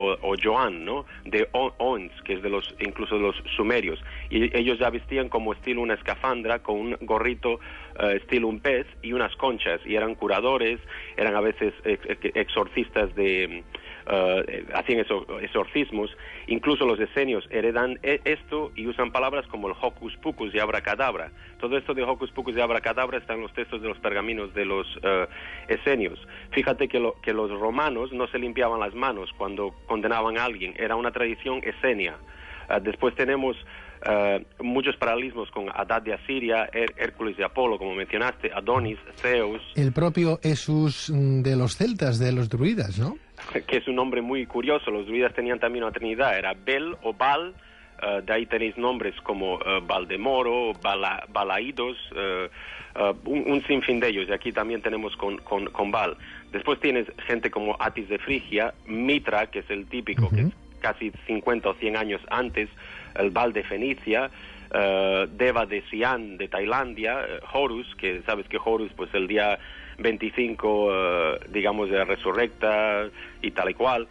o Joan, ¿no? De Ons, que es incluso de los sumerios. Y ellos ya vestían como estilo una escafandra con un gorrito estilo un pez y unas conchas. Y eran curadores, eran a veces exorcistas hacían exorcismos. Incluso los esenios heredan esto y usan palabras como el hocus pocus y abracadabra. Todo esto de hocus pocus y abracadabra está en los textos de los pergaminos de los esenios. Fíjate que los romanos no se limpiaban las manos cuando condenaban a alguien, era una tradición esenia. Después tenemos muchos paralelismos con Hadad de Asiria, Hércules de Apolo, como mencionaste, Adonis, Zeus. El propio Jesús de los celtas, de los druidas, ¿no? Que es un nombre muy curioso. Los druidas tenían también una trinidad, era Bel o Bal, de ahí tenéis nombres como Valdemoro, Balaidos, un sinfín de ellos, y aquí también tenemos con Bal. Después tienes gente como Atis de Frigia, Mitra, que es el típico, que es casi 50 o 100 años antes, el Baal de Fenicia, Deva de Siam de Tailandia, Horus, que sabes que Horus pues el día 25 digamos resurrecta y tal y cual.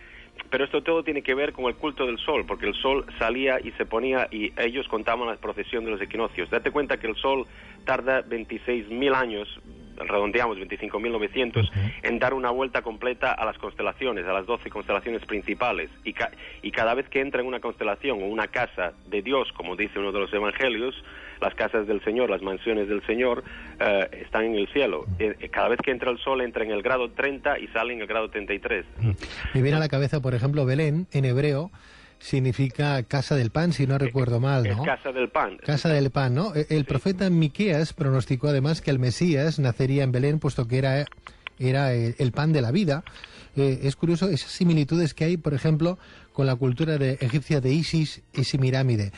Pero esto todo tiene que ver con el culto del sol, porque el sol salía y se ponía y ellos contaban la procesión de los equinoccios. Date cuenta que el sol tarda 26.000 años, redondeamos 25.900, en dar una vuelta completa a las constelaciones, a las 12 constelaciones principales. Y cada vez que entra en una constelación o una casa de Dios, como dice uno de los evangelios, las casas del Señor, las mansiones del Señor, están en el cielo. Cada vez que entra el sol, entra en el grado 30 y sale en el grado 33. Me viene a la cabeza, por ejemplo, Belén, en hebreo, significa casa del pan, si no recuerdo mal, ¿no? Es casa del pan. Casa del pan, ¿no? El profeta Miqueas pronosticó además que el Mesías nacería en Belén, puesto que era el pan de la vida. Es curioso esas similitudes que hay, por ejemplo, con la cultura egipcia de Isis y Semirámide.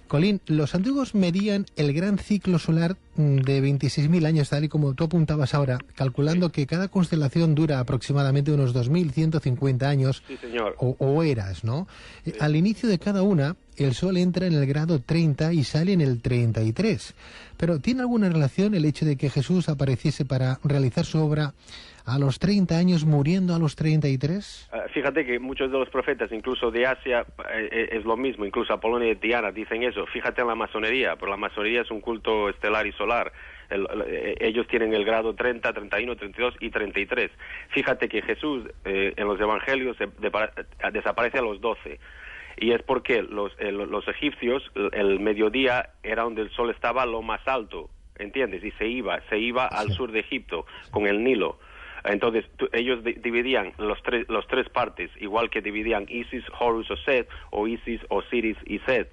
Colín, los antiguos medían el gran ciclo solar de 26.000 años, tal y como tú apuntabas ahora, calculando que cada constelación dura aproximadamente unos 2.150 años. Sí, señor. O eras, ¿no? Sí. Al inicio de cada una, el Sol entra en el grado 30 y sale en el 33. Pero ¿tiene alguna relación el hecho de que Jesús apareciese para realizar su obra a los 30 años, muriendo a los 33? Fíjate que muchos de los profetas, incluso de Asia, es lo mismo, incluso Apolonio de Tiana dicen eso. Fíjate en la masonería, pero la masonería es un culto estelar y solar. Ellos tienen el grado 30, 31, 32 y 33. Fíjate que Jesús en los evangelios desaparece a los 12. Y es porque los egipcios, el mediodía era donde el sol estaba lo más alto, ¿entiendes? Y se iba al sur de Egipto, con el Nilo. Entonces ellos dividían los tres partes, igual que dividían Isis, Horus o Set, o Isis, Osiris y Set.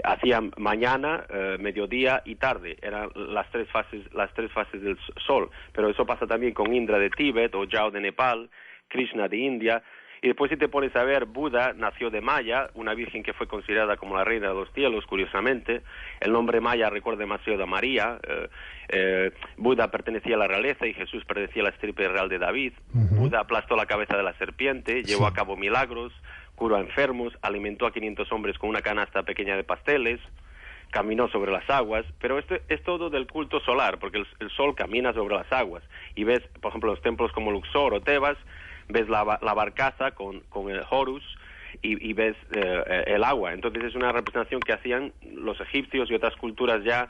Hacían mañana, mediodía y tarde, eran las tres fases del sol. Pero eso pasa también con Indra de Tíbet, o Yao de Nepal, Krishna de India. Y después, si te pones a ver, Buda nació de Maya, una virgen que fue considerada como la reina de los cielos, curiosamente. El nombre Maya recuerda demasiado a María. Buda pertenecía a la realeza y Jesús pertenecía a la estirpe real de David. Buda aplastó la cabeza de la serpiente, llevó a cabo milagros, curó a enfermos, alimentó a 500 hombres con una canasta pequeña de pasteles, caminó sobre las aguas. Pero esto es todo del culto solar, porque el sol camina sobre las aguas. Y ves, por ejemplo, los templos como Luxor o Tebas, ves la barcaza con el Horus y ves el agua. Entonces es una representación que hacían los egipcios y otras culturas ya,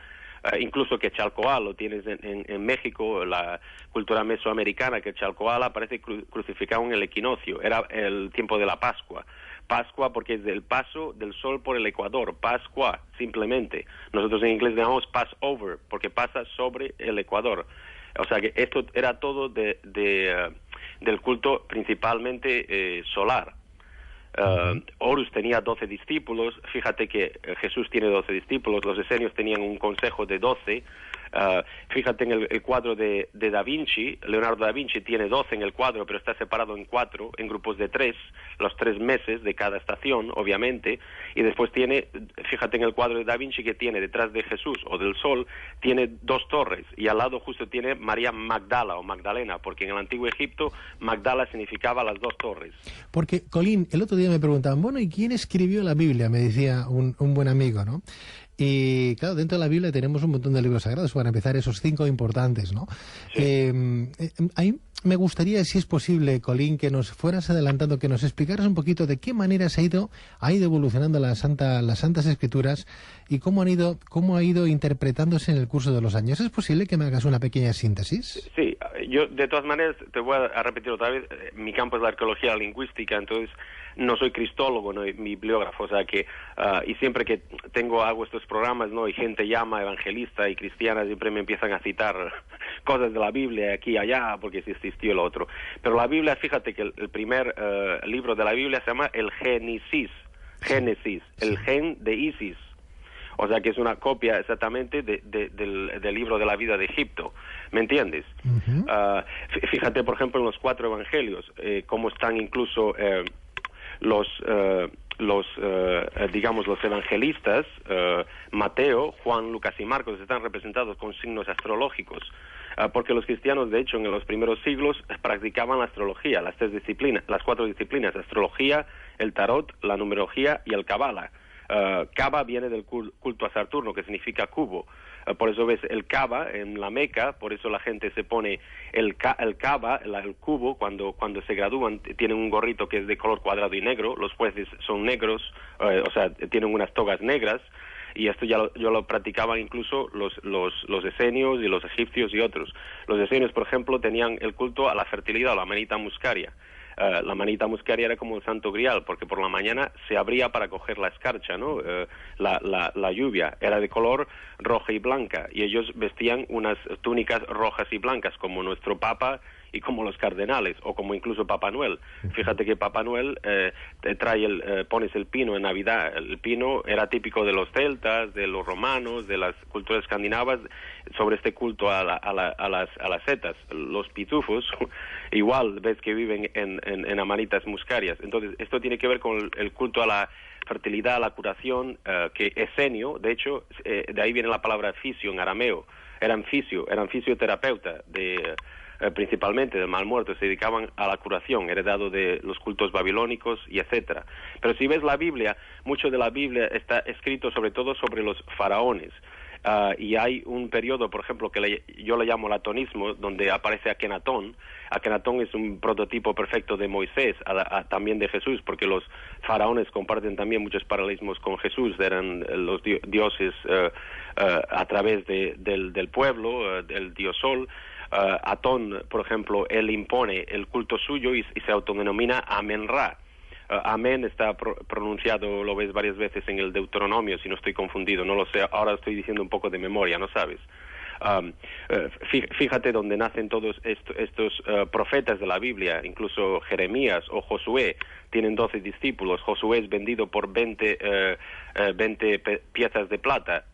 incluso que Chalcoal lo tienes en México, la cultura mesoamericana, que Chalcoal aparece crucificado en el equinoccio, era el tiempo de la Pascua. Pascua porque es del paso del sol por el ecuador, Pascua, simplemente. Nosotros en inglés llamamos Passover, porque pasa sobre el ecuador. O sea que esto era todo del culto principalmente solar. Horus tenía 12 discípulos. Fíjate que Jesús tiene 12 discípulos. Los esenios tenían un consejo de 12. Fíjate en el cuadro de Da Vinci. Leonardo da Vinci tiene 12 en el cuadro, pero está separado en 4, en grupos de 3, los 3 meses de cada estación, obviamente. Y después tiene, fíjate en el cuadro de Da Vinci, que tiene detrás de Jesús o del sol, tiene 2 torres, y al lado justo tiene María Magdala o Magdalena, porque en el antiguo Egipto Magdala significaba las 2 torres. Porque, Colín, el otro día me preguntaban, bueno, ¿y quién escribió la Biblia? Me decía un buen amigo, ¿no? Y claro, dentro de la Biblia tenemos un montón de libros sagrados, para empezar esos 5 importantes, ¿no? Sí. Ahí me gustaría, si es posible, Colín, que nos fueras adelantando, que nos explicaras un poquito de qué manera ha ido evolucionando las Santas Escrituras y cómo ha ido interpretándose en el curso de los años. ¿Es posible que me hagas una pequeña síntesis? Sí, yo de todas maneras te voy a repetir otra vez, mi campo es la arqueología lingüística, entonces no soy cristólogo, no mi bibliógrafo, o sea que, y siempre que hago estos programas, ¿no? Y gente llama evangelista y cristiana, siempre me empiezan a citar cosas de la Biblia aquí y allá, porque si existió lo otro. Pero la Biblia, fíjate que el primer libro de la Biblia se llama el Génesis, el gen de Isis. O sea que es una copia exactamente del libro de la vida de Egipto, ¿me entiendes? Uh-huh. Fíjate, por ejemplo, en los 4 evangelios, cómo están incluso los evangelistas, Mateo, Juan, Lucas y Marcos, están representados con signos astrológicos, porque los cristianos, de hecho, en los primeros siglos practicaban la astrología, las 4 disciplinas, astrología, el tarot, la numerología y el cabala. Kaaba viene del culto a Saturno, que significa cubo. Por eso ves el Kaaba en la Meca, por eso la gente se pone el Kaaba, el cubo, cuando se gradúan, tienen un gorrito que es de color cuadrado y negro, los jueces son negros, o sea, tienen unas togas negras, y esto yo lo practicaban incluso los esenios y los egipcios y otros. Los esenios, por ejemplo, tenían el culto a la fertilidad, a la manita muscaria. La manita muscaria era como el santo grial, porque por la mañana se abría para coger la escarcha, ¿no? La lluvia era de color roja y blanca, y ellos vestían unas túnicas rojas y blancas, como nuestro Papa y como los cardenales, o como incluso Papá Noel. Fíjate que Papá Noel pones el pino en Navidad. El pino era típico de los celtas, de los romanos, de las culturas escandinavas, sobre este culto a las setas. Los pitufos, igual ves que viven en amanitas muscarias. Entonces, esto tiene que ver con el culto a la fertilidad, a la curación, que esenio, de hecho, de ahí viene la palabra fisio en arameo. Eran fisioterapeuta principalmente del mal muerto, se dedicaban a la curación, heredado de los cultos babilónicos y etcétera. Pero si ves la Biblia, mucho de la Biblia está escrito sobre todo sobre los faraones. Y hay un periodo, por ejemplo, que yo le llamo el atonismo, donde aparece Akenatón. Akenatón es un prototipo perfecto de Moisés, también de Jesús, porque los faraones comparten también muchos paralelismos con Jesús, eran los dioses a través del pueblo, del dios Sol. Atón, por ejemplo, él impone el culto suyo y se autodenomina Amen-Ra. Amén está pronunciado, lo ves varias veces en el Deuteronomio, si no estoy confundido, no lo sé, ahora estoy diciendo un poco de memoria, ¿no sabes? Fíjate donde nacen todos estos profetas de la Biblia, incluso Jeremías o Josué, tienen 12 discípulos, Josué es vendido por 20 piezas de plata.